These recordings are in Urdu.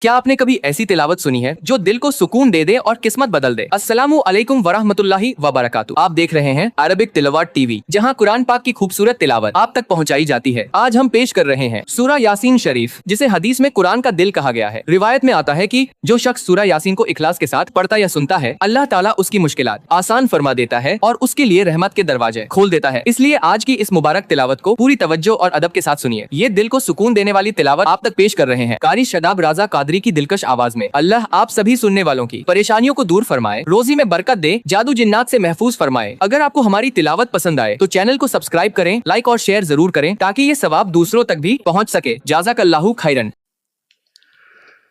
کیا آپ نے کبھی ایسی تلاوت سنی ہے جو دل کو سکون دے دے اور قسمت بدل دے؟ السلام علیکم ورحمۃ اللہ وبرکاتہ۔ آپ دیکھ رہے ہیں عربک تلاوت ٹی وی، جہاں قرآن پاک کی خوبصورت تلاوت آپ تک پہنچائی جاتی ہے۔ آج ہم پیش کر رہے ہیں سورہ یاسین شریف، جسے حدیث میں قرآن کا دل کہا گیا ہے۔ روایت میں آتا ہے کہ جو شخص سورہ یاسین کو اخلاص کے ساتھ پڑھتا یا سنتا ہے، اللہ تعالیٰ اس کی مشکلات آسان فرما دیتا ہے اور اس کے لیے رحمت کے دروازے کھول دیتا ہے۔ اس لیے آج کی اس مبارک تلاوت کو پوری توجہ اور ادب کے ساتھ سنیے۔ یہ دل کو سکون دینے والی تلاوت آپ تک پیش کر رہے ہیں قاری شاداب رضا قادری کی دلکش آواز میں۔ اللہ آپ سبھی سننے والوں کی پریشانیوں کو دور فرمائے، روزی میں برکت دے، جادو جنات سے محفوظ فرمائے۔ اگر آپ کو ہماری تلاوت پسند آئے تو چینل کو سبسکرائب کریں، لائک اور شیئر ضرور کریں تاکہ یہ ثواب دوسروں تک بھی پہنچ سکے۔ جزاک اللہ خیرن۔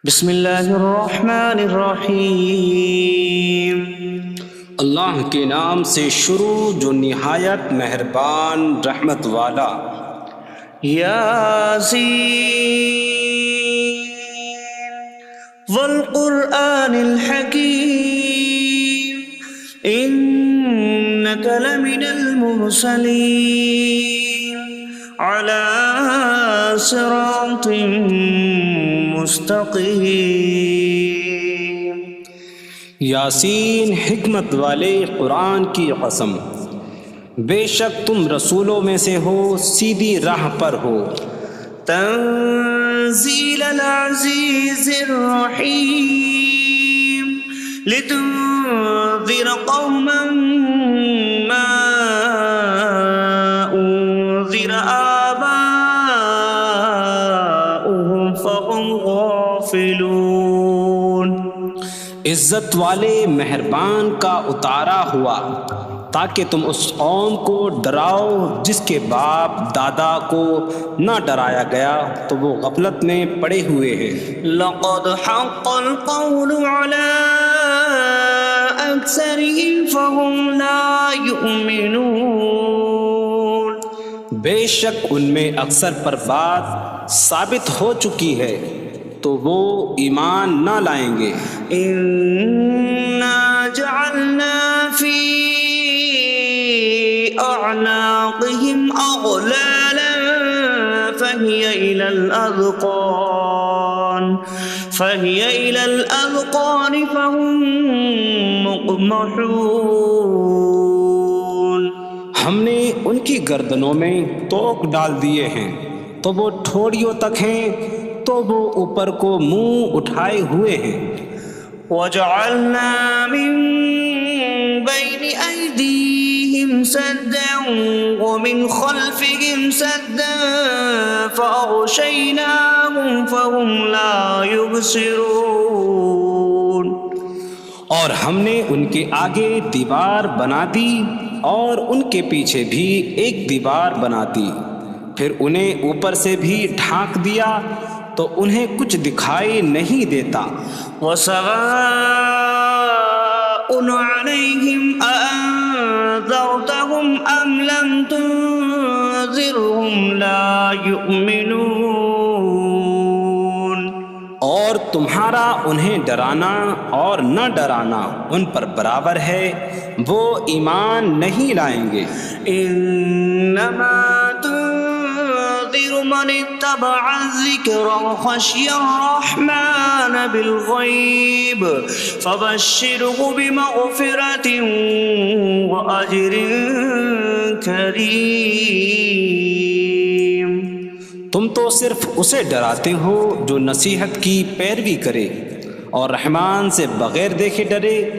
بسم اللہ الرحمن الرحیم۔ اللہ کے نام سے شروع جو نہایت مہربان رحمت والا۔ یاسین والقرآن الحکیم انک لمن المرسلین علی صراط مستقیم۔ یاسین حکمت والے قرآن کی قسم، بے شک تم رسولوں میں سے ہو، سیدھی راہ پر ہو۔ تنزیل العزیز الرحیم لتنذر قوما ما انذر آباؤهم فهم غافلون۔ عزت والے مہربان کا اتارا ہوا تاکہ تم اس قوم کو ڈراؤ جس کے باپ دادا کو نہ ڈرایا گیا تو وہ غفلت میں پڑے ہوئے ہیں۔ لقد حق القول على اکثرهم فهم لا يؤمنون۔ بے شک ان میں اکثر پر بات ثابت ہو چکی ہے تو وہ ایمان نہ لائیں گے۔ انا جعلنا فی اعناقهم اغلالا فهي الى الاذقان فهم مقمحون۔ ہم نے ان کی گردنوں میں توق ڈال دیے ہیں تو وہ ٹھوڑیوں تک ہیں، تو وہ اوپر کو منہ اٹھائے ہوئے ہیں۔ وَجَعَلْنَا مِن بَيْنِ أَيْدِيهِمْ سَدًّا وَمِنْ خَلْفِهِمْ سَدًّا فَأَغْشَيْنَاهُمْ فَهُمْ لَا يُبْصِرُونَ۔ اور ہم نے ان کے آگے دیوار بنا دی اور ان کے پیچھے بھی ایک دیوار بنا دی، پھر انہیں اوپر سے بھی ڈھانک دیا تو انہیں کچھ دکھائی نہیں دیتا۔ وَسَوَاءٌ عَلَيْهِمْ أَأَنذَرْتَهُمْ أَمْ لَمْ تُنذِرْهُمْ لَا يُؤْمِنُونَ۔ اور تمہارا انہیں ڈرانا اور نہ ڈرانا ان پر برابر ہے، وہ ایمان نہیں لائیں گے۔ انما من اتبع الذکر وخشی الرحمن بالغیب فبشرہ بمغفرۃ واجر کریم۔ تم تو صرف اسے ڈراتے ہو جو نصیحت کی پیروی کرے اور رحمان سے بغیر دیکھے ڈرے،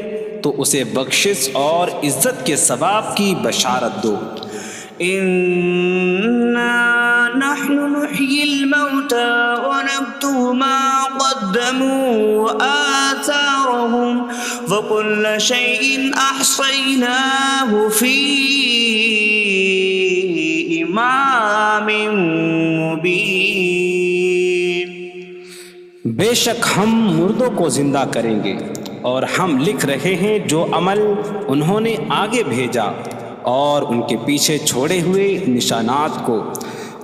تو اسے بخشش اور عزت کے ثواب کی بشارت دو۔ نحن نحيي الموتى ونكتب ما قدموا وآثارهم وكل شيء أحصيناه في إمام مبين۔ بے شک ہم مردوں کو زندہ کریں گے اور ہم لکھ رہے ہیں جو عمل انہوں نے آگے بھیجا اور ان کے پیچھے چھوڑے ہوئے نشانات کو،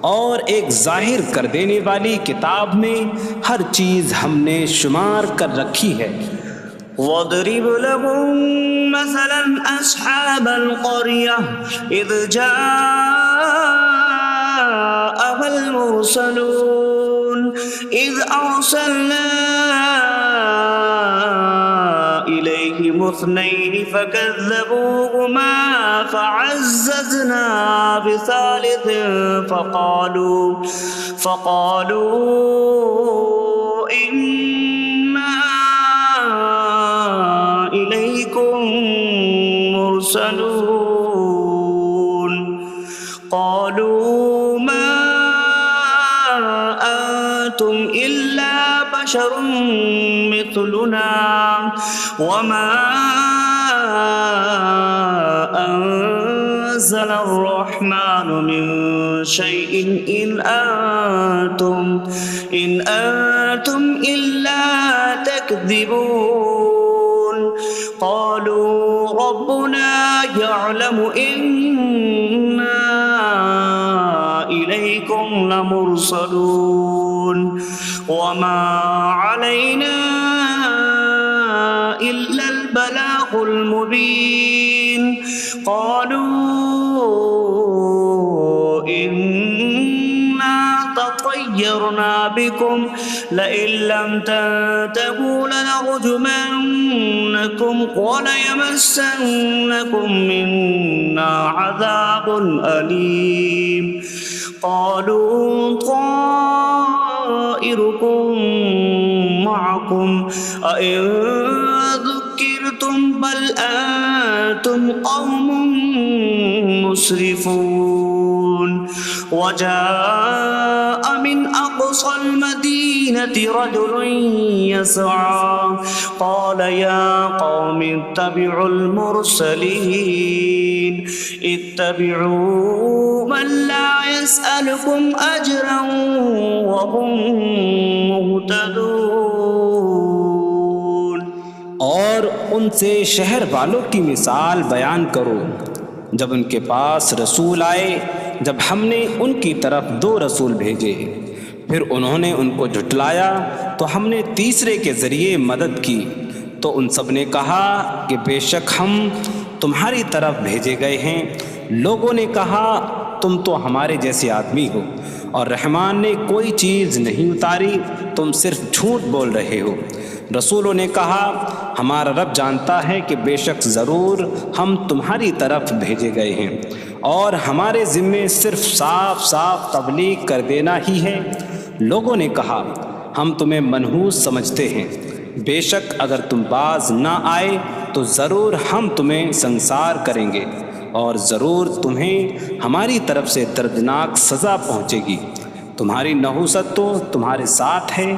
اور ایک ظاہر کر دینے والی کتاب میں ہر چیز ہم نے شمار کر رکھی ہے۔ وَاضْرِبْ لَهُم مَّثَلًا أَصْحَابَ الْقَرْيَةِ إِذْ جَاءَهَا الْمُرْسَلُونَ إِذْ أَرْسَلْنَا اثنين فكذبوهما فعززنا بثالث فقالوا إنا إليكم مرسلون قالوا ما أنتم إلا بشر مثلنا وما أنزل الرحمن من شيء إن أنتم إلا تكذبون قالوا ربنا يعلم إنا إليكم لمرسلون وما علينا إلا البلاغ المبين قالوا إنا تطيرنا بكم لئن لم تنتهوا لنرجمنكم وليمسنكم منا عذاب أليم قالوا طائركم معكم أئن ذكرتم بل أنتم قوم مسرفون وجاء من أقصى المدينة رجل يسعى قال يا قوم اتبعوا المرسلين اتبعوا من لا يسألكم أجرا وهم مهتدون اور ان سے شہر والوں کی مثال بیان کرو جب ان کے پاس رسول آئے جب ہم نے ان کی طرف 2 رسول بھیجے پھر انہوں نے ان کو جھٹلایا تو ہم نے تیسرے کے ذریعے مدد کی تو ان سب نے کہا کہ بے شک ہم تمہاری طرف بھیجے گئے ہیں لوگوں نے کہا تم تو ہمارے جیسے آدمی ہو اور رحمان نے کوئی چیز نہیں اتاری تم صرف جھوٹ بول رہے ہو رسولوں نے کہا ہمارا رب جانتا ہے کہ بے شک ضرور ہم تمہاری طرف بھیجے گئے ہیں اور ہمارے ذمے صرف صاف صاف تبلیغ کر دینا ہی ہے لوگوں نے کہا ہم تمہیں منحوس سمجھتے ہیں بے شک اگر تم باز نہ آئے تو ضرور ہم تمہیں سنسار کریں گے اور ضرور تمہیں ہماری طرف سے دردناک سزا پہنچے گی تمہاری نحوست تو تمہارے ساتھ ہے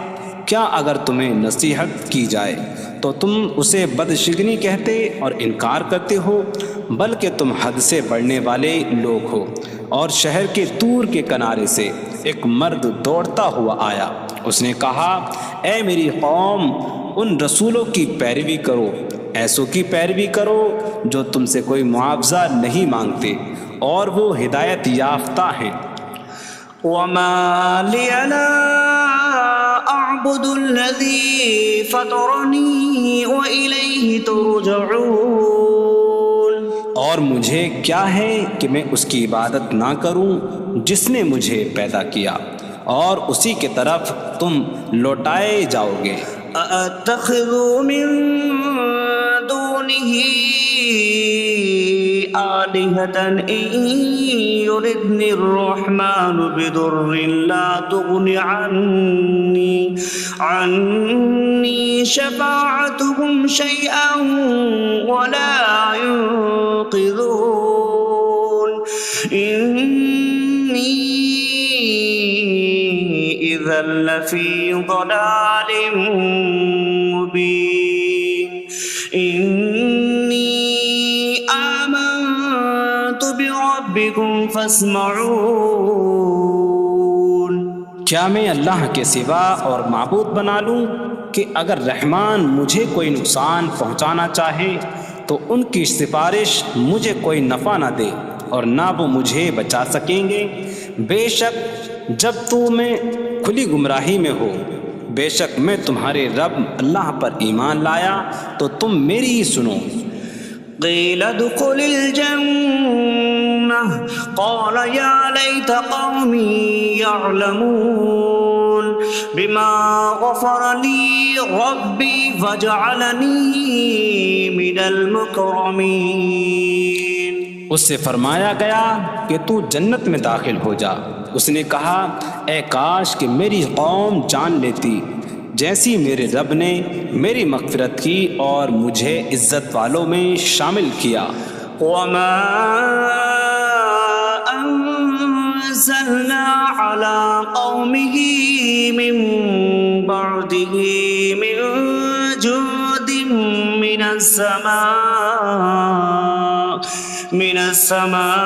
کیا اگر تمہیں نصیحت کی جائے تو تم اسے بدشگنی کہتے اور انکار کرتے ہو بلکہ تم حد سے بڑھنے والے لوگ ہو اور شہر کے دور کے کنارے سے ایک مرد دوڑتا ہوا آیا اس نے کہا اے میری قوم ان رسولوں کی پیروی کرو ایسوں کی پیروی کرو جو تم سے کوئی معاوضہ نہیں مانگتے اور وہ ہدایت یافتہ ہیں وما لي لا أعبد الذي فطرني وإليه ترجعون اور مجھے کیا ہے کہ میں اس کی عبادت نہ کروں جس نے مجھے پیدا کیا اور اسی کی طرف تم لوٹائے جاؤ گے أأتخذ من دونه آلهة إن يردني الرحمن بضر لا تغن عني شفاعتهم شيئا ولا ينقذون إني إذا لفي ضلال مبين إني آمنت بربكم فاسمعون کیا میں اللہ کے سوا اور معبود بنا لوں کہ اگر رحمان مجھے کوئی نقصان پہنچانا چاہے تو ان کی سفارش مجھے کوئی نفع نہ دے اور نہ وہ مجھے بچا سکیں گے بے شک جب میں کھلی گمراہی میں ہو بے شک میں تمہارے رب اللہ پر ایمان لایا تو تم میری ہی سنو قيل ادخل الجنة قال يا ليت قومي يعلمون بما غفر لي ربي فاجعلني من المكرمين. اس سے فرمایا گیا کہ تو جنت میں داخل ہو جا. اس نے کہا اے کاش کہ میری قوم جان لیتی جیسی میرے رب نے میری مغفرت کی اور مجھے عزت والوں میں شامل کیا. وما أنزلنا على قومه من بعده من جود من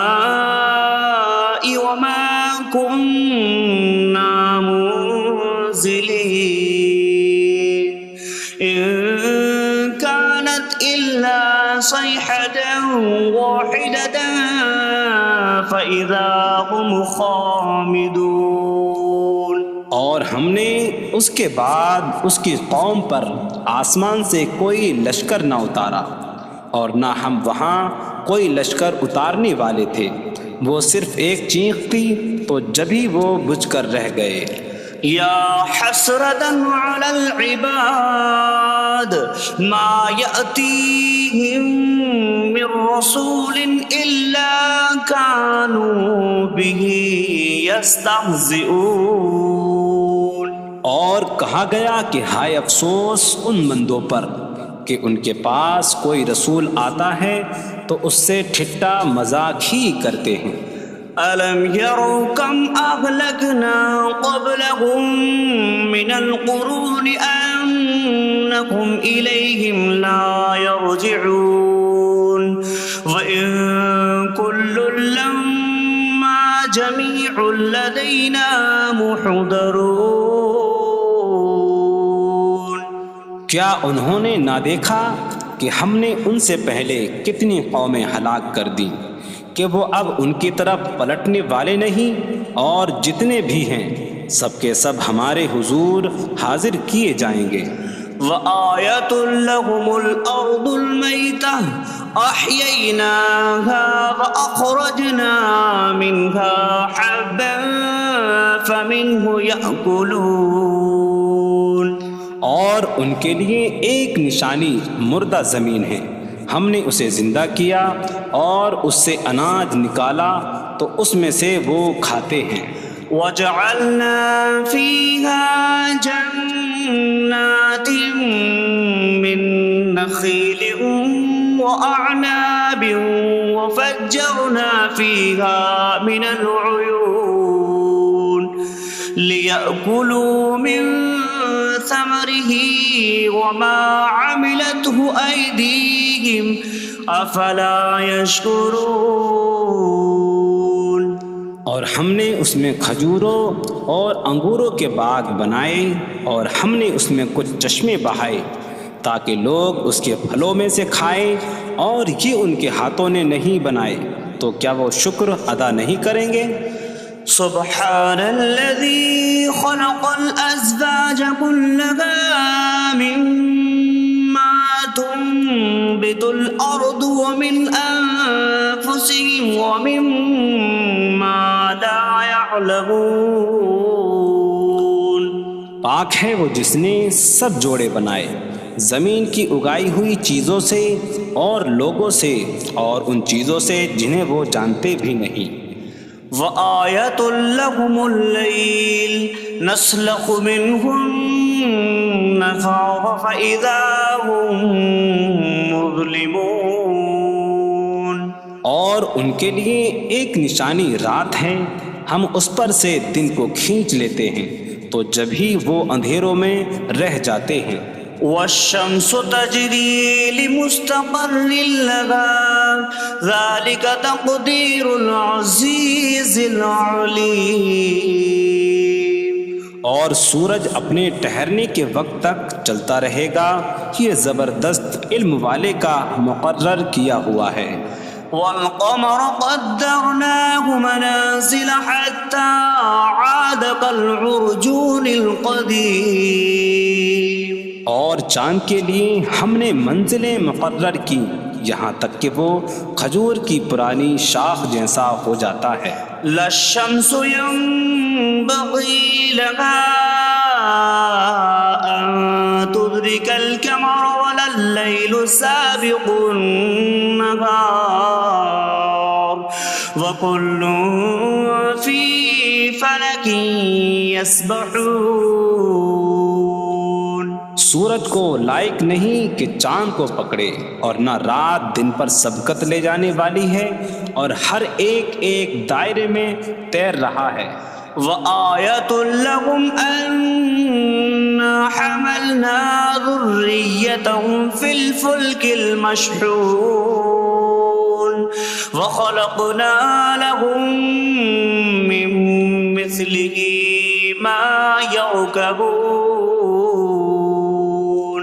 السماء وما كنا منزلين إن كانت إلا صيحة واحدة فإذا هم خامدون. اور ہم نے اس کے بعد اس کی قوم پر آسمان سے کوئی لشکر نہ اتارا اور نہ ہم وہاں کوئی لشکر اتارنے والے تھے. وہ صرف ایک چیخ تھی تو جبھی وہ بجھ کر رہ گئے. يا حسرة على العباد ما يأتيهم من رسول إلا كانوا به يستهزئون. اور کہا گیا کہ ہائے افسوس ان بندوں پر کہ ان کے پاس کوئی رسول آتا ہے تو اس سے ٹھٹا مذاق ہی کرتے ہیں. ألم يروا كم أهلكنا قبلهم من القرون أنكم إليهم لا يرجعون وإن كل لما جميع لدينا محضرون. کیا انہوں نے نہ دیکھا کہ ہم نے ان سے پہلے کتنی قومیں ہلاک کر دیں کہ وہ اب ان کی طرف پلٹنے والے نہیں، اور جتنے بھی ہیں سب کے سب ہمارے حضور حاضر کیے جائیں گے. وآية لهم الأرض الميتة أحييناها وأخرجنا منها حبا فمنه يأكلون. اور ان کے لیے ایک نشانی مردہ زمین ہے، ہم نے اسے زندہ کیا اور اس سے اناج نکالا تو اس میں سے وہ کھاتے ہیں. وجعلنا فيها جنات من نخيل وأعناب وفجرنا فيها من العيون ليأكلوا من ثمره وما عملته أيديهم أفلا يشكرون. اور ہم نے اس میں کھجوروں اور انگوروں کے باغ بنائے اور ہم نے اس میں کچھ چشمے بہائے تاکہ لوگ اس کے پھلوں میں سے کھائیں، اور یہ ان کے ہاتھوں نے نہیں بنائے تو کیا وہ شکر ادا نہیں کریں گے؟ سبحان الذي خلق الأزواج كلها مما تنبت الأرض ومن أنفسهم ومما لا يعلمون. پاک ہے وہ جس نے سب جوڑے بنائے زمین کی اگائی ہوئی چیزوں سے اور لوگوں سے اور ان چیزوں سے جنہیں وہ جانتے بھی نہیں. وآية لهم الليل نسلخ منه النهار فإذا هم مظلمون. اور ان کے لیے ایک نشانی رات ہے، ہم اس پر سے دن کو کھینچ لیتے ہیں تو جبھی وہ اندھیروں میں رہ جاتے ہیں. والشمس تجري لمستقر لها ذلك تقدير العزيز العليم. اور سورج اپنے ٹھہرنے کے وقت تک چلتا رہے گا، یہ زبردست علم والے کا مقرر کیا ہوا ہے. والقمر قدرناه منازل حتى عاد كالعرجون القديم. اور چاند کے لیے ہم نے منزلیں مقرر کی یہاں تک کہ وہ کھجور کی پرانی شاخ جیسا ہو جاتا ہے. لا الشمس ينبغي لها أن تدرك القمر ولا الليل سابق النهار وكل في فلك يسبحون. سورج کو لائق نہیں کہ چاند کو پکڑے، اور نہ رات دن پر سبقت لے جانے والی ہے، اور ہر ایک ایک دائرے میں تیر رہا ہے. وآية لهم أنا حملنا ذريتهم في الفلك المشحون وخلقنا لهم من مثله ما يركبون.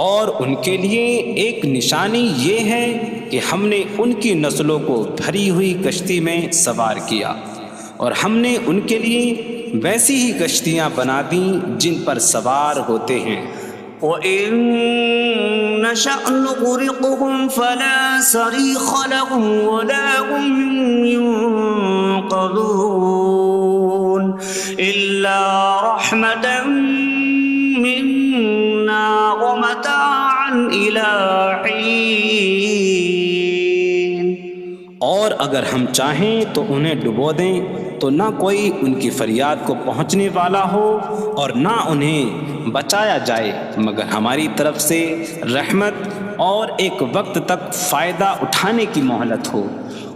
اور ان کے لیے ایک نشانی یہ ہے کہ ہم نے ان کی نسلوں کو بھری ہوئی کشتی میں سوار کیا، اور ہم نے ان کے لیے ویسی ہی کشتیاں بنا دیں جن پر سوار ہوتے ہیں. وَإِن نَّشَأْ نُغْرِقْهُمْ فَلَا صَرِيخَ لَهُمْ وَلَا هُمْ يُنقَذُونَ إِلَّا رَحْمَةً مِّنَّا وَمَتَاعًا إِلَىٰ حِينٍ. اور اگر ہم چاہیں تو انہیں ڈبو دیں تو نہ کوئی ان کی فریاد کو پہنچنے والا ہو اور نہ انہیں بچایا جائے مگر ہماری طرف سے رحمت اور ایک وقت تک فائدہ اٹھانے کی مہلت ہو.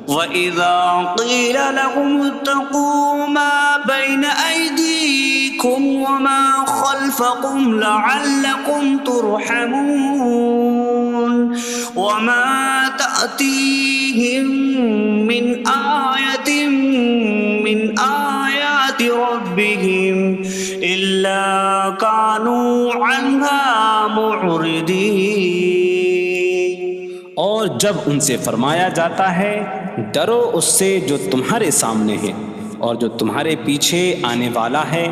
وَإِذَا قِيلَ لَهُمُ اتَّقُوا مَا بَيْنَ أَيْدِيكُمْ وَمَا خَلْفَكُمْ لَعَلَّكُمْ تُرْحَمُونَ وَمَا تَأْتِيهِمْ مِنْ آيَةٍ مِنْ آيَاتِ رَبِّهِمْ إِلَّا كَانُوا عَنْهَا مُعْرِضِينَ. اور جب ان سے فرمایا جاتا ہے ڈرو اس سے جو تمہارے سامنے ہے اور جو تمہارے پیچھے آنے والا ہے،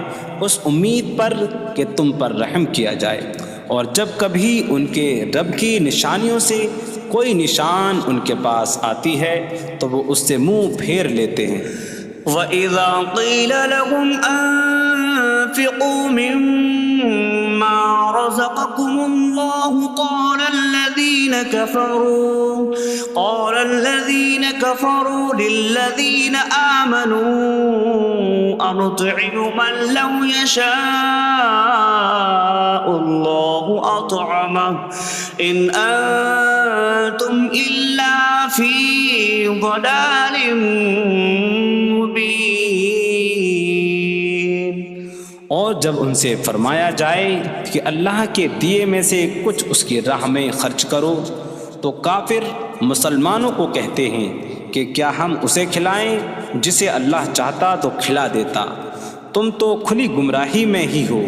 اس امید پر کہ تم پر رحم کیا جائے، اور جب کبھی ان کے رب کی نشانیوں سے کوئی نشان ان کے پاس آتی ہے تو وہ اس سے منہ پھیر لیتے ہیں. وَإِذَا قِيلَ لَهُمْ أَنفِقُوا مِمَّا رَزَقَكُمُ اللَّهُ قَالَ الَّذِينَ كَفَرُوا لِلَّذِينَ آمَنُوا أَنُطْعِمُ مَن لَّوْ يَشَاءُ اللَّهُ أَطْعَمَهُ إِنْ أَنتُمْ إِلَّا فِي ضَلَالٍ مبین. اور جب ان سے فرمایا جائے کہ اللہ کے دیے میں سے کچھ اس کی راہ میں خرچ کرو تو کافر مسلمانوں کو کہتے ہیں کہ کیا ہم اسے کھلائیں جسے اللہ چاہتا تو کھلا دیتا، تم تو کھلی گمراہی میں ہی ہو.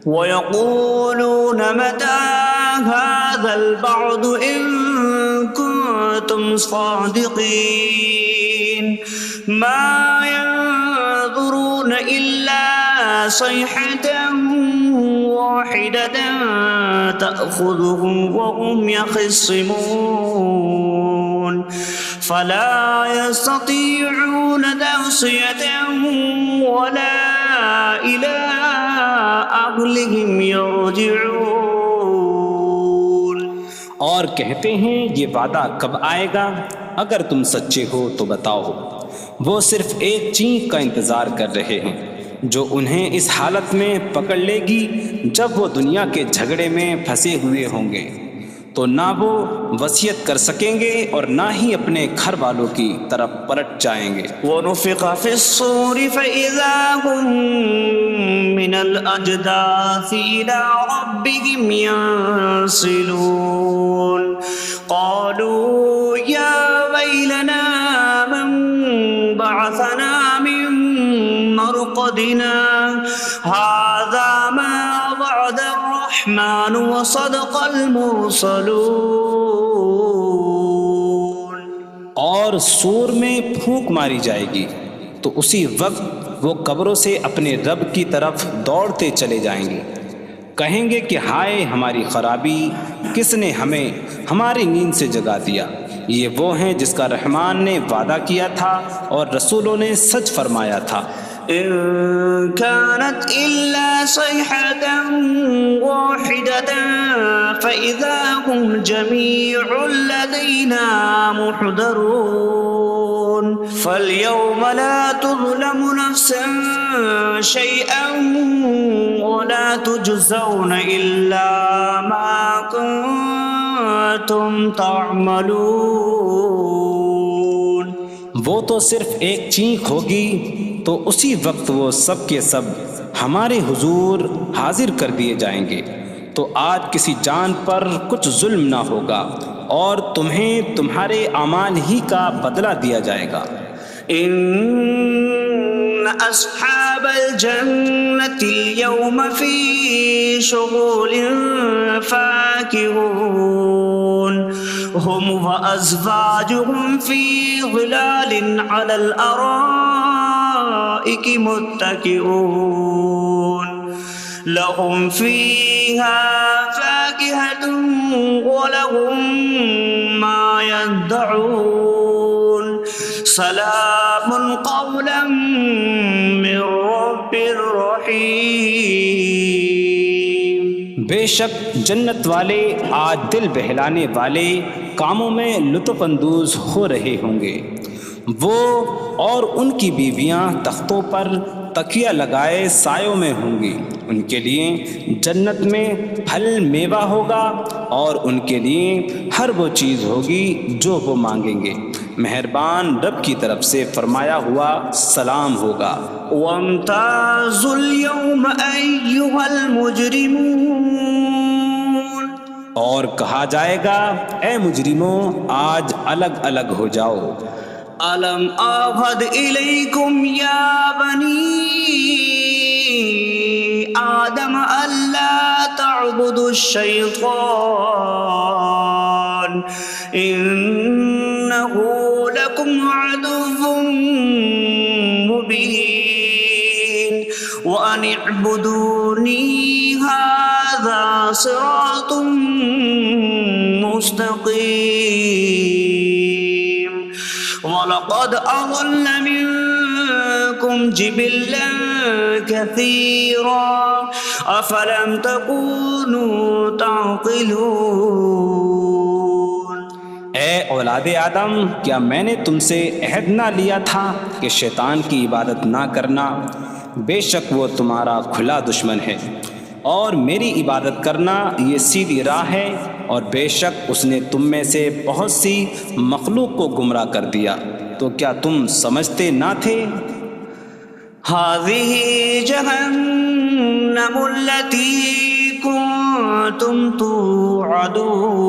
وَيَقُولُونَ مَتَىٰ هَٰذَا الْوَعْدُ إِن كُنتُمْ صَادِقِينَ مَا يَنظُرُونَ إِلَّا صَيْحَةً وَاحِدَةً تَأْخُذُهُمْ وَهُمْ يَخِصِّمُونَ فَلَا يَسْتَطِيعُونَ تَوْصِيَةً وَلَا إِلَىٰ أَهْلِهِمْ يَرْجِعُونَ. اور کہتے ہیں یہ وعدہ کب آئے گا؟ اگر تم سچے ہو تو بتاؤ. وہ صرف ایک چینک کا انتظار کر رہے ہیں جو انہیں اس حالت میں پکڑ لے گی جب وہ دنیا کے جھگڑے میں پھنسے ہوئے ہوں گے، تو نہ وہ وصیت کر سکیں گے اور نہ ہی اپنے گھر والوں کی طرف پلٹ جائیں گے. وَنُفِخَ فِي الصُّورِ فَإِذَا هُم مِّنَ الْأَجْدَاثِ إِلَىٰ رَبِّهِمْ يَنسِلُونَ قَالُوا يَا وَيْلَنَا مَن بَعَثَنَا مِن مَّرْقَدِنَا هَٰذَا مَا وَعَدَ الرَّحْمَٰنُ وَصَدَقَ الْمُرْسَلُونَ. اور سور میں پھونک ماری جائے گی تو اسی وقت وہ قبروں سے اپنے رب کی طرف دوڑتے چلے جائیں گے، کہیں گے کہ ہائے ہماری خرابی، کس نے ہمیں ہماری نیند سے جگا دیا. یہ وہ ہیں جس کا رحمان نے وعدہ کیا تھا اور رسولوں نے سچ فرمایا تھا. إن كانت إلا صيحة واحدة فإذا هم جميع لدينا محضرون فاليوم لا تظلم نفس شيئا ولا تجزون إلا ما كنتم تعملون. وہ تو صرف ایک چینخ ہوگی تو اسی وقت وہ سب کے سب ہمارے حضور حاضر کر دیے جائیں گے. تو آج کسی جان پر کچھ ظلم نہ ہوگا اور تمہیں تمہارے اعمال ہی کا بدلہ دیا جائے گا. إن أصحاب الجنة اليوم في شغل فاكهون هم وأزواجهم في ظلال على الأرائك متكئون لهم فيها فاكهة ولهم ما يدعون سلام قولا من رب رحیم. بے شک جنت والے آج دل بہلانے والے کاموں میں لطف اندوز ہو رہے ہوں گے. وہ اور ان کی بیویاں تختوں پر تکیہ لگائے سایوں میں ہوں گی. ان کے لیے جنت میں پھل میوہ ہوگا اور ان کے لیے ہر وہ چیز ہوگی جو وہ مانگیں گے. مہربان رب کی طرف سے فرمایا ہوا سلام ہوگا. وامتازوا اليوم أيها المجرمون. اور کہا جائے گا اے مجرموں آج الگ الگ ہو جاؤ. ألم أعهد إليكم يا بني آدم ألا تعبدوا الشيطان إنه لكم عدو مبين وأن اعبدوني هذا صراط مستقيم. وَلَقَدْ أَضَلَّ مِنكُمْ جِبِلًّا كَثِيرًا أَفَلَمْ تَكُونُوا تَعْقِلُونَ. اے اولاد آدم کیا میں نے تم سے عہد نہ لیا تھا کہ شیطان کی عبادت نہ کرنا؟ بے شک وہ تمہارا کھلا دشمن ہے اور میری عبادت کرنا یہ سیدھی راہ ہے. اور بے شک اس نے تم میں سے بہت سی مخلوق کو گمراہ کر دیا. تو کیا تم سمجھتے نہ تھے؟ هذه جهنم التي كنتم توعدون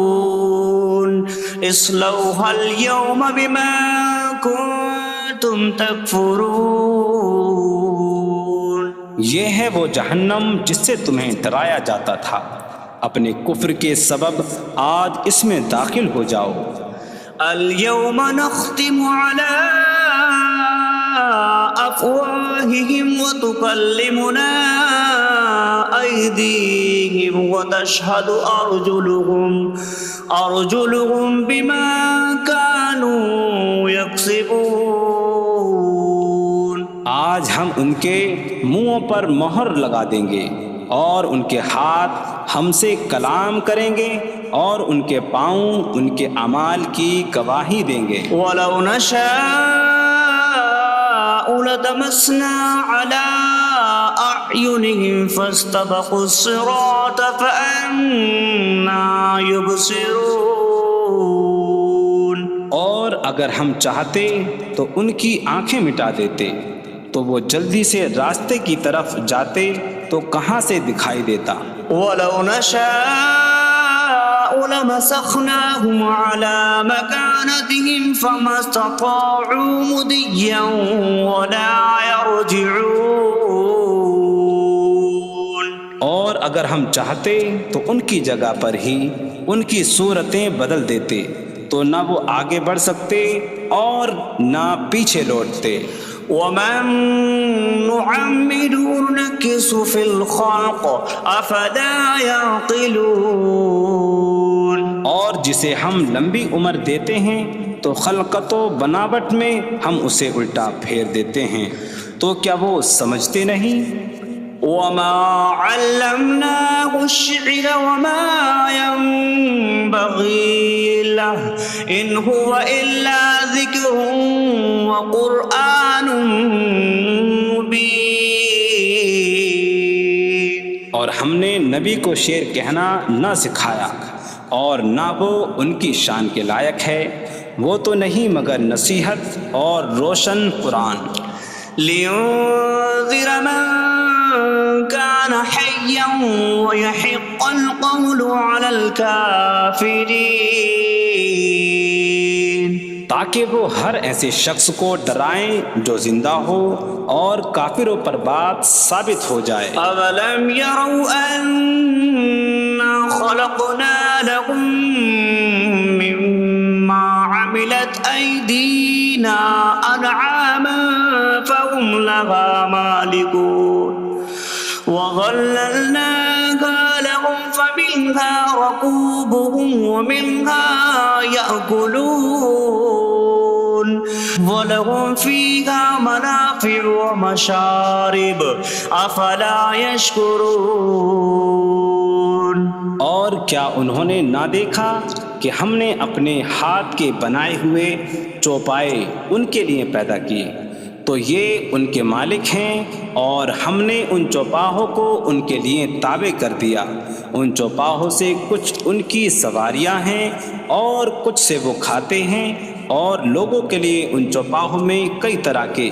اصلوها اليوم بما كنتم تكفرون. یہ ہے وہ جہنم جس سے تمہیں ڈرایا جاتا تھا. اپنے کفر کے سبب آج اس میں داخل ہو جاؤ. اليوم نختم على أفواههم وتكلمنا أيديهم وتشهد أرجلهم بما كانوا يكسبون. آج ہم ان کے منہوں پر مہر لگا دیں گے اور ان کے ہاتھ ہم سے کلام کریں گے اور ان کے پاؤں ان کے اعمال کی گواہی دیں گے. وَلَوْ نَشَاءُ لَطَمَسْنَا عَلَىٰ أَعْيُنِهِمْ فَاسْتَبَقُوا الصِّرَاطَ فَأَنَّىٰ يُبْصِرُونَ. اور اگر ہم چاہتے تو ان کی آنکھیں مٹا دیتے تو وہ جلدی سے راستے کی طرف جاتے تو کہاں سے دکھائی دیتا. وَلَوْ نَشَاءُ لَمَسَخْنَاهُمْ عَلَىٰ مَكَانَتِهِمْ فَمَا اسْتَطَاعُوا مُضِيًّا وَلَا يَرْجِعُونَ. اور اگر ہم چاہتے تو ان کی جگہ پر ہی ان کی صورتیں بدل دیتے تو نہ وہ آگے بڑھ سکتے اور نہ پیچھے لوٹتے. وَمَن نُعَمِّرْهُ نُنَكِّسْهُ فِي الْخَلْقِ أَفَلَا يَعْقِلُونَ. اور جسے ہم لمبی عمر دیتے ہیں تو خلقت و بناوٹ میں ہم اسے الٹا پھیر دیتے ہیں. تو کیا وہ سمجھتے نہیں؟ وما علمناه الشعر وما ينبغي له إن هو إلا ذكر وقرآن مبين. اور ہم نے نبی کو شعر کہنا نہ سکھایا اور نہ وہ ان کی شان کے لائق ہے، وہ تو نہیں مگر نصیحت اور روشن قرآن. لينذر من كان حيا ويحق القول على الكافرين. تاکہ وہ ہر ایسے شخص کو ڈرائیں جو زندہ ہو اور کافروں پر بات ثابت ہو جائے. أولم يروا أنا خلقنا لهم مما عملت أيدينا أنعاما فهم لها مالكون وظللناها لهم فمنها ركوبهم ومنها يأكلون ولهم فيها منافع ومشارب أفلا يشكرون. اور کیا انہوں نے نہ دیکھا کہ ہم نے اپنے ہاتھ کے بنائے ہوئے چوپائے ان کے لیے پیدا کیے، تو یہ ان کے مالک ہیں، اور ہم نے ان چوپاہوں کو ان کے لیے تابع کر دیا. ان چوپاہوں سے کچھ ان کی سواریاں ہیں اور کچھ سے وہ کھاتے ہیں، اور لوگوں کے لیے ان چوپاہوں میں کئی طرح کے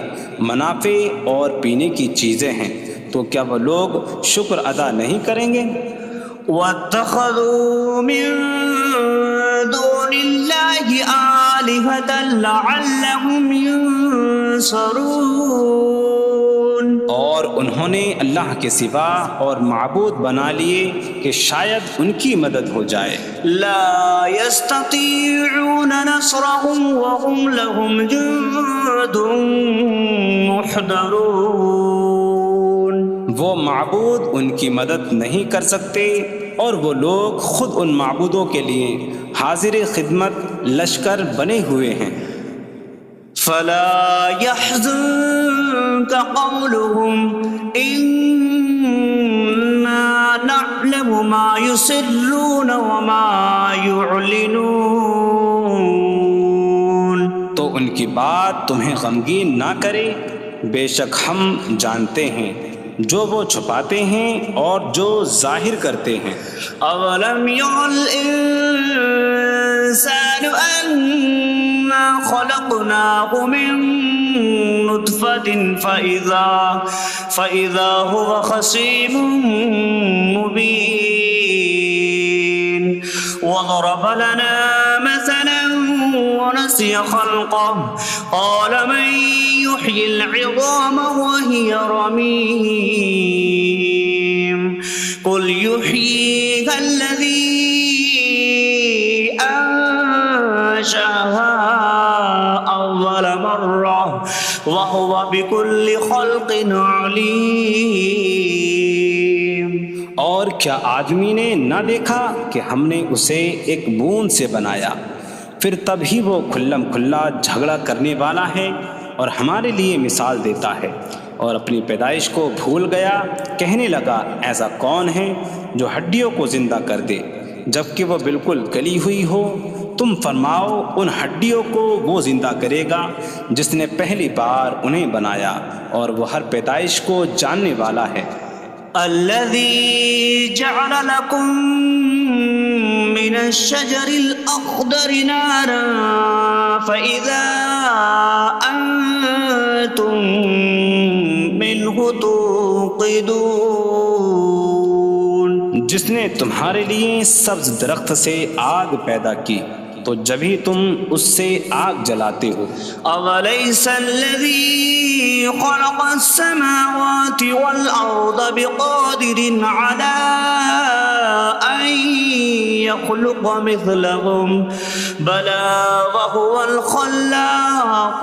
منافع اور پینے کی چیزیں ہیں. تو کیا وہ لوگ شکر ادا نہیں کریں گے؟ واتخذوا من دون الله آلهة لعلهم ينصرون. اور انہوں نے اللہ کے سوا اور معبود بنا لیے کہ شاید ان کی مدد ہو جائے. لا يستطيعون نصرهم وهم لهم جند محضرون. وہ معبود ان کی مدد نہیں کر سکتے، اور وہ لوگ خود ان معبودوں کے لیے حاضر خدمت لشکر بنے ہوئے ہیں. فلا يحزنك قولهم إنا نعلم ما يسرون وما يعلنون. تو ان کی بات تمہیں غمگین نہ کرے، بے شک ہم جانتے ہیں جو وہ چھپاتے ہیں اور جو ظاہر کرتے ہیں. أولم ير الإنسان أنا خلقناه من نطفة فإذا هو خصيم مبين. وضرب لنا مثلا ونسي خلقه قال من يحيي العظام وهي رميم قل يحييها الذي أنشأها أول مرة وهو بكل خلق عليم. اور کیا آدمی نے نہ دیکھا کہ ہم نے اسے ایک بوند سے بنایا، پھر تب ہی وہ کھلم کھلا جھگڑا کرنے والا ہے اور ہمارے لیے مثال دیتا ہے. اور اپنی پیدائش کو بھول گیا، کہنے لگا ایسا کون ہے جو ہڈیوں کو زندہ کر دے جبکہ وہ بالکل گلی ہوئی ہو. تم فرماؤ ان ہڈیوں کو وہ زندہ کرے گا جس نے پہلی بار انہیں بنایا، اور وہ ہر پیدائش کو جاننے والا ہے. الذي جعل لكم من الشجر الأخضر نارا فإذا أنتم منه توقدون. جس نے تمہارے لیے سبز درخت سے آگ پیدا کی تو جب ہی تم اس سے آگ جلاتے ہو. أوليس الذي خلق السماوات والأرض بقادر على أن يخلق مثلهم بلى وهو الخلاق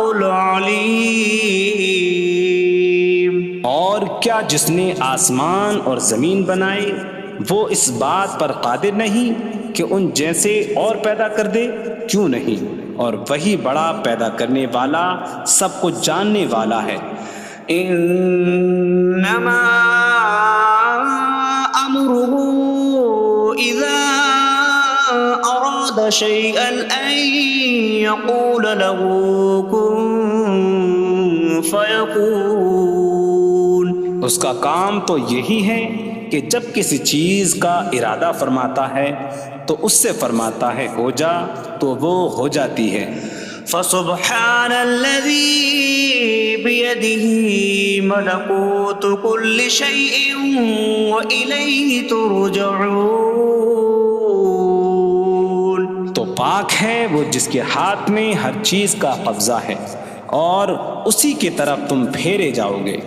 العليم. اور کیا جس نے آسمان اور زمین بنائے وہ اس بات پر قادر نہیں کہ ان جیسے اور پیدا کر دے؟ کیوں نہیں، اور وہی بڑا پیدا کرنے والا سب کچھ جاننے والا ہے. إنما أمره إذا أراد شيئا أن يقول له كن فيكون. اس کا کام تو یہی ہے کہ جب کسی چیز کا ارادہ فرماتا ہے تو اس سے فرماتا ہے ہو جا تو وہ ہو جاتی ہے. فسبحان الذي بيده ملكوت كل شيء وإليه ترجعون. تو پاک ہے وہ جس کے ہاتھ میں ہر چیز کا قبضہ ہے اور اسی کی طرف تم پھیرے جاؤ گے.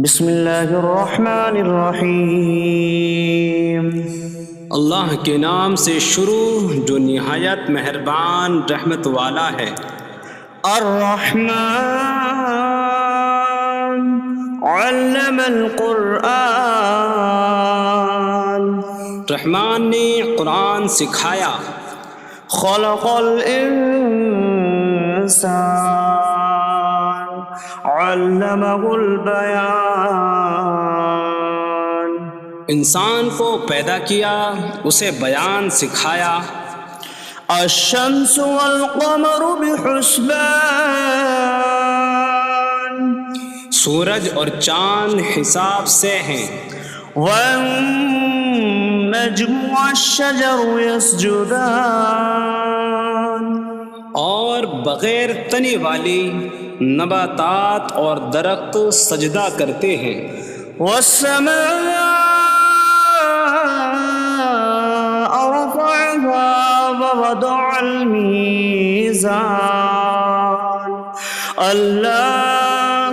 بسم اللہ الرحمن الرحیم. اللہ کے نام سے شروع جو نہایت مہربان رحمت والا ہے. الرحمن علم القرآن. رحمان نے قرآن سکھایا. خلق الانسان علمہ البیان. انسان کو پیدا کیا اسے بیان سکھایا. الشمس والقمر بحسبان. سورج اور چاند حساب سے ہیں. والنجم والشجر يسجدان. اور بغیر تنے والی نباتات اور درخت سجدہ کرتے ہیں. والسماء رفعها ووضع الميزان ألا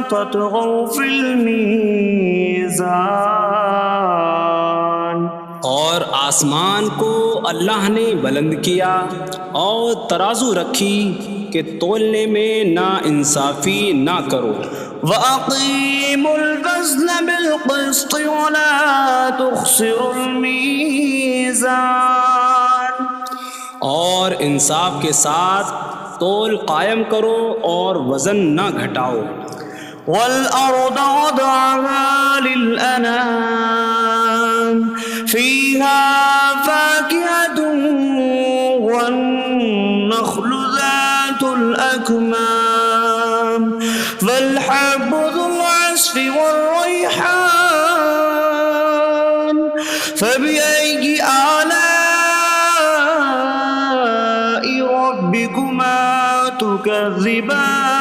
تطغوا في الميزان. اور آسمان کو اللہ نے بلند کیا اور ترازو رکھی کہ تولنے میں نا انصافی نہ کرو. وَأَقِيمُوا الْوَزْنَ بِالْقِسْطِ وَلَا تُخْسِرُوا الْمِيزَانَ. اور انصاف کے ساتھ تول قائم کرو اور وزن نہ گھٹاؤ. وَالْأَرْضَ وَضَعَهَا لِلْأَنَامِ فِيهَا فَاكِهَةٌ وَالنَّخْلُ ذَاتُ الْأَكْمَامِ وَالْحَبُّ ذُو الْعَصْفِ وَالرَّيْحَانُ فَبِأَيِّ آلَاءِ رَبِّكُمَا تُكَذِّبَانِ.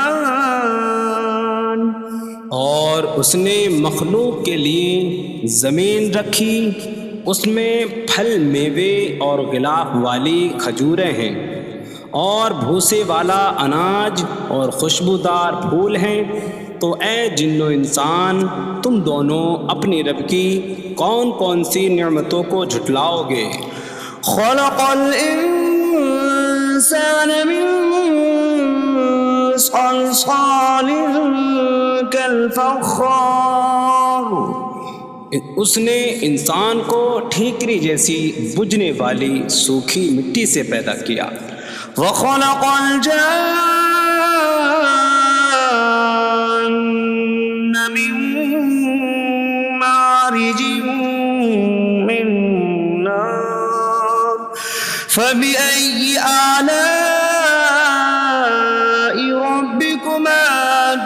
اور اس نے مخلوق کے لیے زمین رکھی، اس میں پھل میوے اور غلاف والی کھجوریں ہیں اور بھوسے والا اناج اور خوشبودار پھول ہیں. تو اے جن و انسان تم دونوں اپنی رب کی کون کون سی نعمتوں کو جھٹلاؤ گے. خلق الانسان من صلصال کالفخار. اس نے انسان کو ٹھیکری جیسی بجھنے والی سوکھی مٹی سے پیدا کیا. وخلق الجان من مارج من نار فبأي آلاء ربكما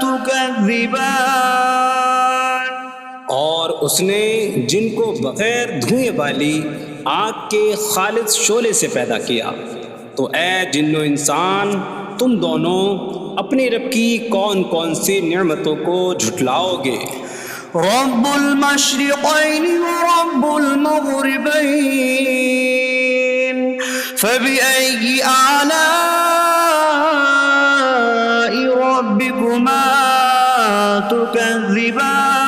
تكذبان. اور اس نے جن کو بغیر دھوئیں والی آگ کے خالص شعلے سے پیدا کیا. تو اے جن و انسان تم دونوں اپنے رب کی کون کون سی نعمتوں کو جھٹلاؤ گے. رب المشرقین ورب المغربین فبأي آلاء ربكما تكذبان.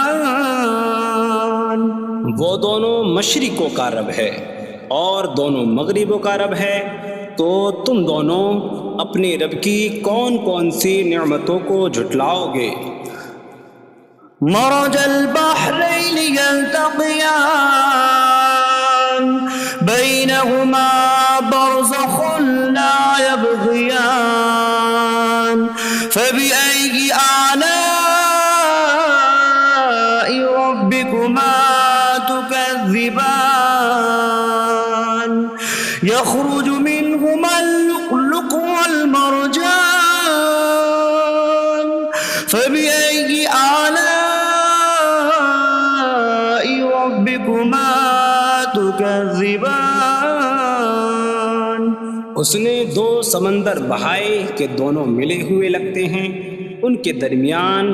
وہ دونوں مشرقوں کا رب ہے اور دونوں مغربوں کا رب ہے. تو تم دونوں اپنے رب کی کون کون سی نعمتوں کو جھٹلاؤ گے. مرج البحرين يلتقيان بينهما برزخ فبأي آلاء ربكما تكذبان اس نے دو سمندر بہائے کہ دونوں ملے ہوئے لگتے ہیں، ان کے درمیان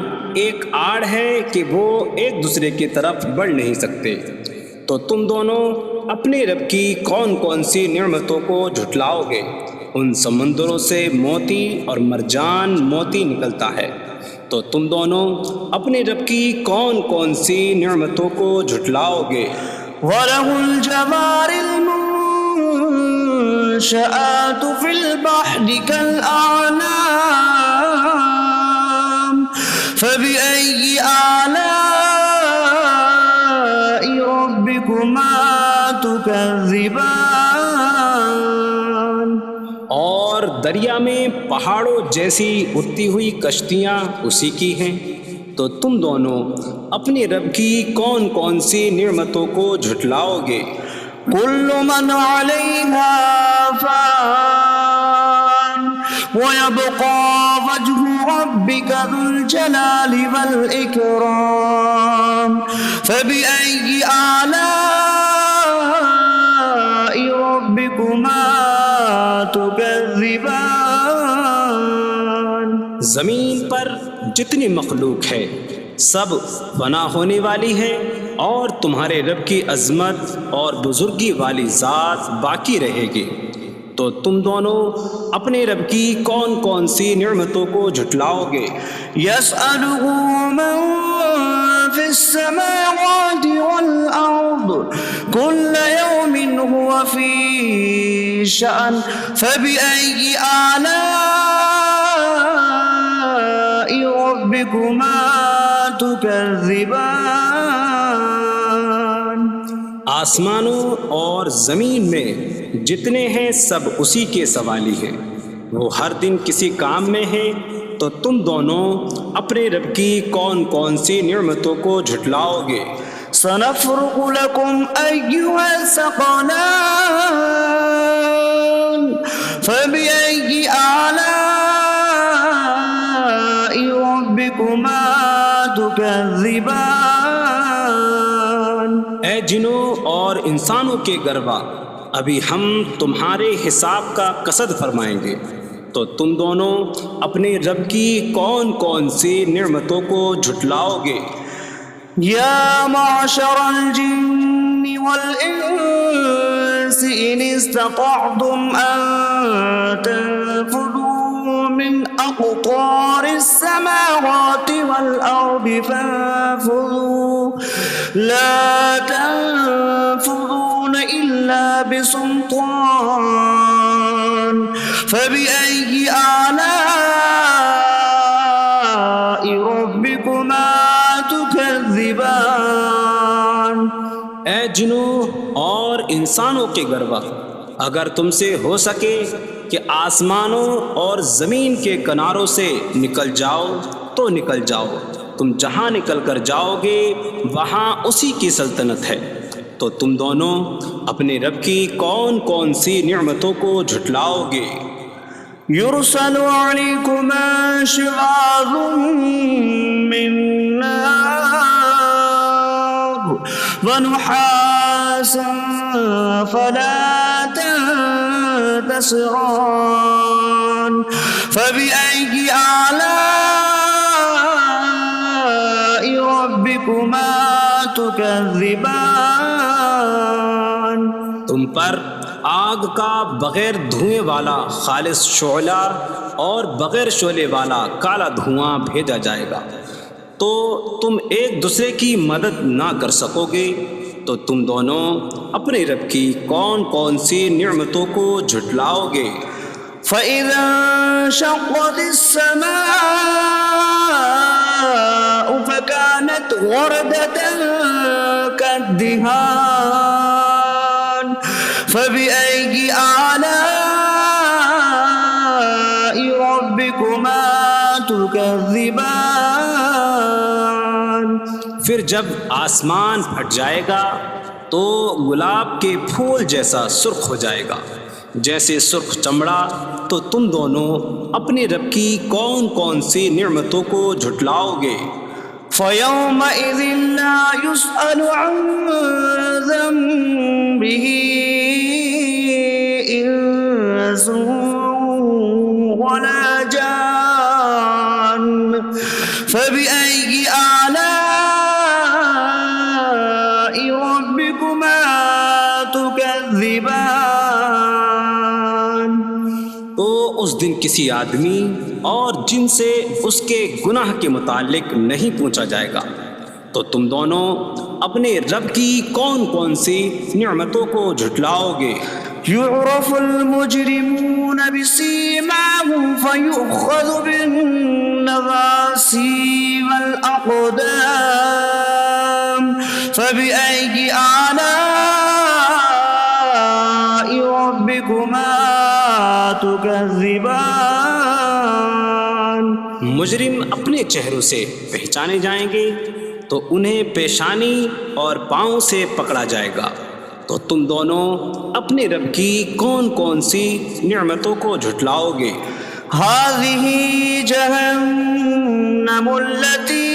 ایک آڑ ہے کہ وہ ایک دوسرے کی طرف بڑھ نہیں سکتے، تو تم دونوں اپنے رب کی کون کون سی نعمتوں کو جھٹلاؤ گے؟ ان سمندروں سے موتی اور مرجان موتی نکلتا ہے، تو تم دونوں اپنے رب کی کون کون سی نعمتوں کو جھٹلاؤ گے؟ وَلَهُ الْجَوَارِ الْمُنشَآتُ فِي الْبَحْرِ كَالْأَعْلَامِ فَبِأَيِّ آلَاءِ رَبِّكُمَا تُكَذِّبَانِ اور دریا میں پہاڑوں جیسی اڑتی ہوئی کشتیاں اسی کی ہیں، تو تم دونوں اپنے رب کی کون کون سی نعمتوں کو جھٹلاؤ گے؟ كل من عليها فان ويبقى وجه ربك ذو الجلال والإكرام فبأي آلاء ربكما تكذبان زمین پر جتنی مخلوق ہے سب فنا ہونے والی ہے، اور تمہارے رب کی عظمت اور بزرگی والی ذات باقی رہے گی، تو تم دونوں اپنے رب کی کون کون سی نعمتوں کو جھٹلاؤ گے؟ يسأله من في السماوات والأرض كل يوم هو في شأن فبأي آلاء ربكما تكذبان آسمانوں اور زمین میں جتنے ہیں سب اسی کے سوالی ہیں، وہ ہر دن کسی کام میں ہیں، تو تم دونوں اپنے رب کی کون کون سی نعمتوں کو جھٹلاؤ گے؟ سنفرغ لكم أيها الثقلان فبأي آلاء ربكما تكذبان اے جنوں اور انسانوں کے گروہ، ابھی ہم تمہارے حساب کا قصد فرمائیں گے، تو تم دونوں اپنے رب کی کون کون سی نعمتوں کو جھٹلاؤ گے؟ يا معشر الجن والإنس إن استطعتم أن تنفذوا من أقطار السماوات والأرض فانفذوا لا تنفذون إلا بسلطان فبأي آلاء ربكما تكذبان اے جنوں اور انسانوں کے گروہ، اگر تم سے ہو سکے کہ آسمانوں اور زمین کے کناروں سے نکل جاؤ تو نکل جاؤ، تم جہاں نکل کر جاؤ گے وہاں اسی کی سلطنت ہے، تو تم دونوں اپنے رب کی کون کون سی نعمتوں کو جھٹلاؤ گے؟ يرسل عليكما شواظ من نار ونحاسا فلا تنتصران فبأي آلاء ربكما تكذبان تم پر آگ کا بغیر دھوئیں والا خالص شعلہ اور بغیر شعلے والا کالا دھواں بھیجا جائے گا، تو تم ایک دوسرے کی مدد نہ کر سکو گے، تو تم دونوں اپنے رب کی کون کون سی نعمتوں کو جھٹلاؤ گے؟ فإذا انشقت السماء فكانت وردة كالدهان فبأي آلاء ربكما تكذبان پھر جب آسمان پھٹ جائے گا تو گلاب کے پھول جیسا سرخ ہو جائے گا، جیسے سرخ چمڑا، تو تم دونوں اپنے رب کی کون کون سی نعمتوں کو جھٹلاؤ گے؟ فيومئذ لا يسأل عن ذنبه إنس ولا جان فبأي آلاء ربكما تكذبان۔ تو اس دن کسی آدمی اور جن سے اس کے گناہ کے متعلق نہیں پوچھا جائے گا، تو تم دونوں اپنے رب کی کون کون سی نعمتوں کو جھٹلاؤ گے؟ يعرف المجرمون بسيماهم فيؤخذ بالنواصي والأقدام فبأي آلاء ربكما تكذبان۔ مجرم اپنے چہروں سے پہچانے جائیں گے تو انہیں پیشانی اور پاؤں سے پکڑا جائے گا۔ تو تم دونوں اپنے رب کی کون کون سی نعمتوں کو جھٹلاؤ گے؟ هذه جهنم التي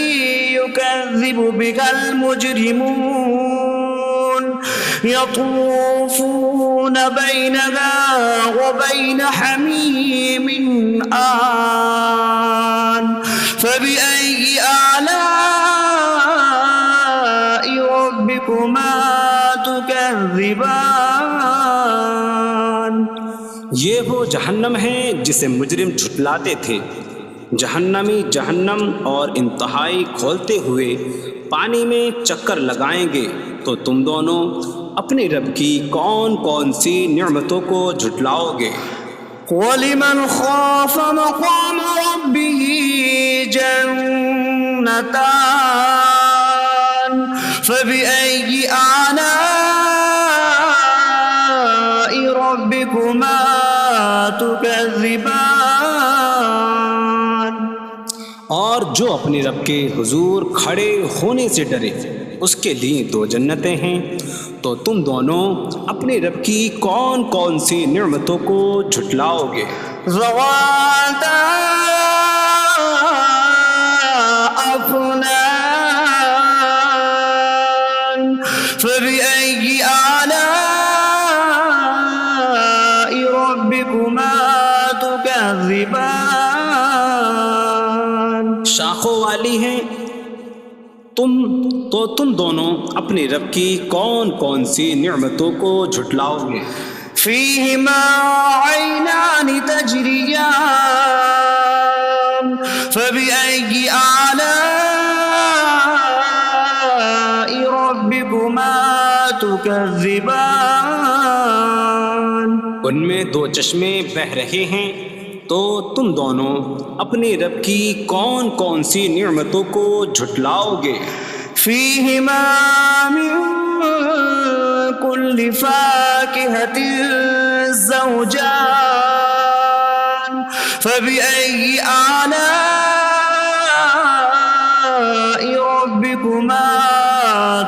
يكذب بها المجرمون يطوفون بينها وبين حميم آن فبأي آلاء ربكما تكذبان۔ یہ وہ جہنم ہے جسے مجرم جھٹلاتے تھے۔ جہنمی جہنم اور انتہائی کھولتے ہوئے پانی میں چکر لگائیں گے، تو تم دونوں اپنے رب کی کون کون سی نعمتوں کو جھٹلاؤ گے؟ وَلِمَنْ خَافَ مَقَامَ رَبِّهِ جَنَّتَانِ فَبِأَيِّ آلَاءِ رَبِّكُمَا تُكَذِّبَانِ۔ اور جو اپنے رب کے حضور کھڑے ہونے سے ڈرے، اس کے لیے دو جنتیں ہیں، تو تم دونوں اپنے رب کی کون کون سی نعمتوں کو جھٹلاؤ گے؟ ذواتا أفنان فبأي آلاء ربكما تكذبان۔ شاخوں والی ہیں تم دونوں اپنے رب کی کون کون سی نعمتوں کو جھٹلاؤ گے؟ فيهما عينان تجريان فبأي آلاء ربكما تكذبان۔ ان میں دو چشمے بہہ رہے ہیں، تو تم دونوں اپنے رب کی کون کون سی نعمتوں کو جھٹلاؤ گے؟ فيهما من كل فاكهة زوجان فبأي آلاء ربكما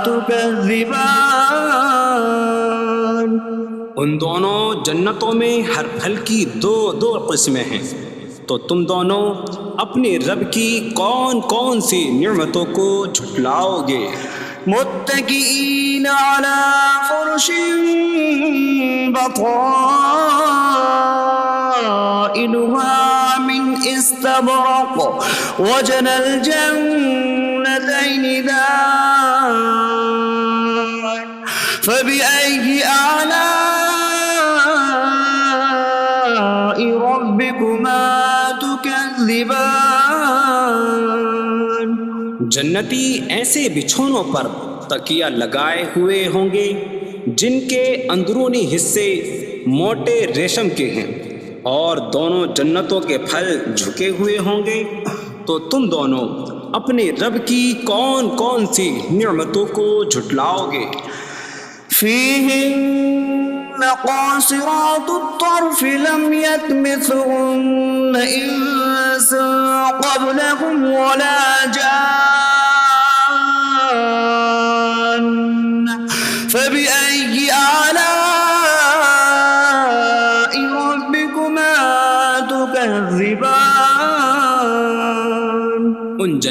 تكذبان۔ ان دونوں جنتوں میں ہر پھل کی دو دو قسمیں ہیں، تو تم دونوں اپنے رب کی کون کون سی نعمتوں کو جھٹلاؤ گے؟ متكئين على فرش بطائنها من استبرق وجنى الجنتين دان فبأي آلاء ربكما تكذبان۔ جنتی ایسے بچھونوں پر تکیہ لگائے ہوئے ہوں گے جن کے اندرونی حصے موٹے ریشم کے ہیں، اور دونوں جنتوں کے پھل جھکے ہوئے ہوں گے، تو تم دونوں اپنے رب کی کون کون سی نعمتوں کو جھٹلاؤ گے؟ فيهن قاصرات الطرف لم يطمثهن إنس قبلهم ولا جان فبأي آلاء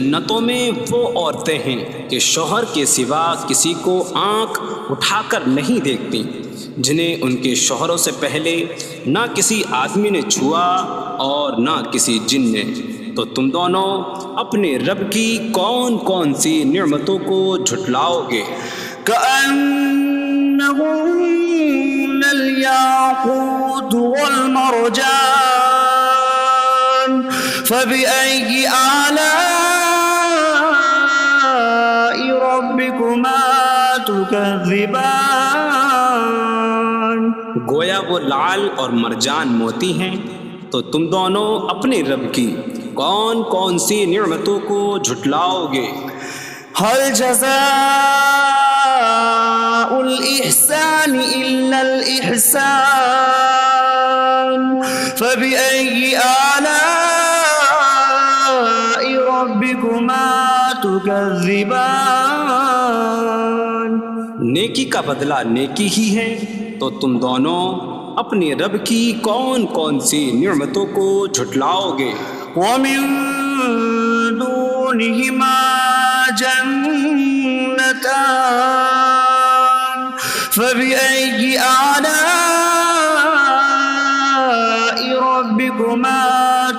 جنتوں میں وہ عورتیں ہیں کہ شوہر کے سوا کسی کو آنکھ اٹھا کر نہیں دیکھتی، جنہیں ان کے شوہروں سے پہلے نہ کسی آدمی نے چھوا اور نہ کسی جن نے۔ تو تم دونوں اپنے رب کی کون کون سی نعمتوں کو جھٹلاؤ گے؟ كأنهن الياقوت والمرجان فبأي آلاء ربكما تكذبان؟ گویا وہ لعل اور مرجان موتی ہیں۔ تو تم دونوں اپنے رب کی کون کون سی نعمتوں کو جھٹلاؤ گے؟ هل جزاء الإحسان إلا الإحسان فبأي آلاء ربكما تكذبان؟ نیکی کا بدلہ نیکی ہی ہے، تو تم دونوں اپنے رب کی کون کون سی نعمتوں کو جھٹلاؤ گے؟ ومن دونهما جنتان فبأي آلاء ربكما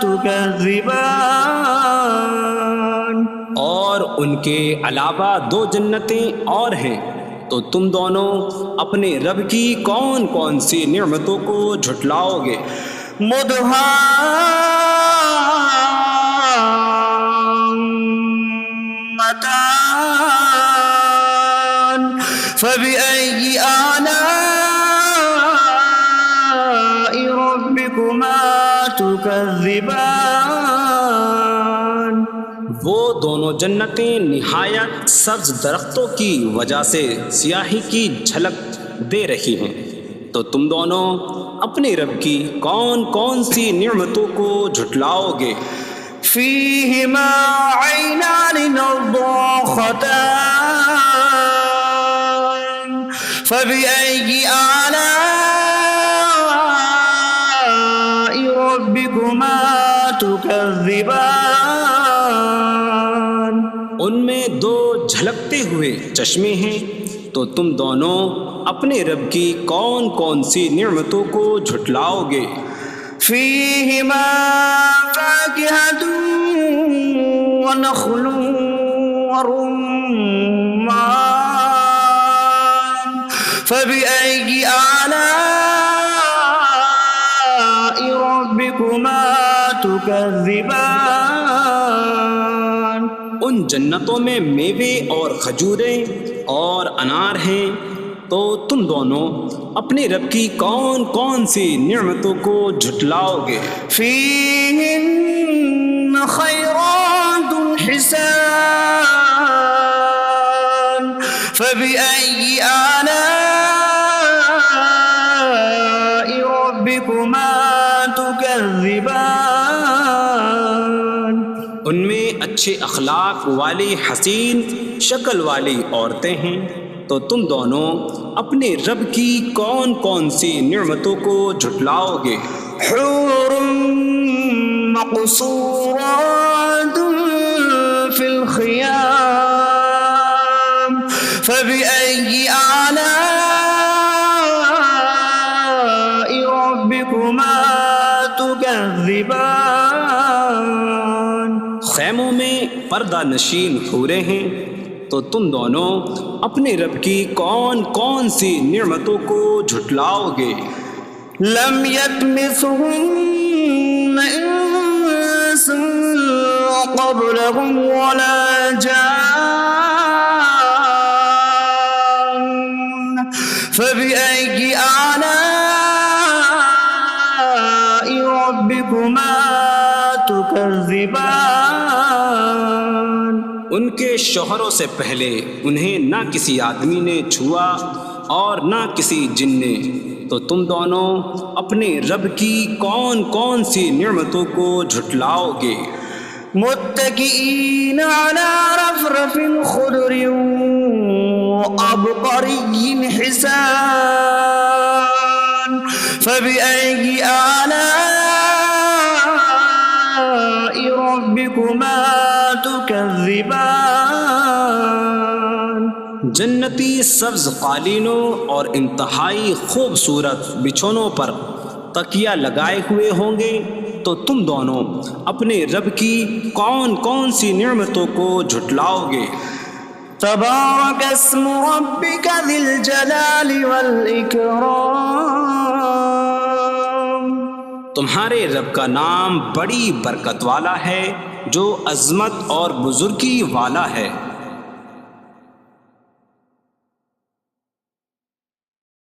تكذبان؟ اور ان کے علاوہ دو جنتیں اور ہیں، تو تم دونوں اپنے رب کی کون کون سی نعمتوں کو جھٹلاؤ گے؟ مدهامتان فبأي آلاء ربكما تكذبان؟ وہ دونوں جنتیں نہایت سبز درختوں کی وجہ سے سیاہی کی جھلک دے رہی ہیں، تو تم دونوں اپنے رب کی کون کون سی نعمتوں کو جھٹلاؤ گے؟ فيهما عينان نضاختان فبأي آلاء ربكما تكذبان؟ ان میں دو جھلکتے ہوئے چشمے ہیں، تو تم دونوں اپنے رب کی کون کون سی نعمتوں کو جھٹلاؤ گے؟ فيهما فاكهة ونخل ورمان فبأي آلاء ربكما تكذبان؟ ان جنتوں میں میوے اور کھجوریں اور انار ہیں، تو تم دونوں اپنے رب کی کون کون سی نعمتوں کو جھٹلاؤ گے؟ فيهن خيرات حسان فبأي آلاء ربكما تكذبان؟ ان میں اچھے اخلاق والی حسین شکل والی عورتیں ہیں، تو تم دونوں اپنے رب کی کون کون سی نعمتوں کو جھٹلاؤ گے؟ حور مقصورات في الخيام فبأي آلاء ربكما تكذبان؟ خیموں میں پردہ نشین حوریں ہیں، تو تم دونوں اپنے رب کی کون کون سی نعمتوں کو جھٹلاؤ گے؟ لم يطمثهن إنس قبلهم ولا جان فبأي آلاء ربكما تكذبان؟ ان کے شوہروں سے پہلے انہیں نہ کسی آدمی نے چھوا اور نہ کسی جن نے، تو تم دونوں اپنے رب کی کون کون سی نعمتوں کو جھٹلاؤ گے؟ متكئين على رفرف خضر وعبقري حسان فبأي آلاء ربكما تكذبان جنتی سبز قالینوں اور انتہائی خوبصورت بچھونوں پر تکیہ لگائے ہوئے ہوں گے، تو تم دونوں اپنے رب کی کون کون سی نعمتوں کو جھٹلاؤ گے؟ تبارك اسم ربك ذي الجلال والإكرام تمہارے رب کا نام بڑی برکت والا ہے، جو عظمت اور بزرگی والا ہے۔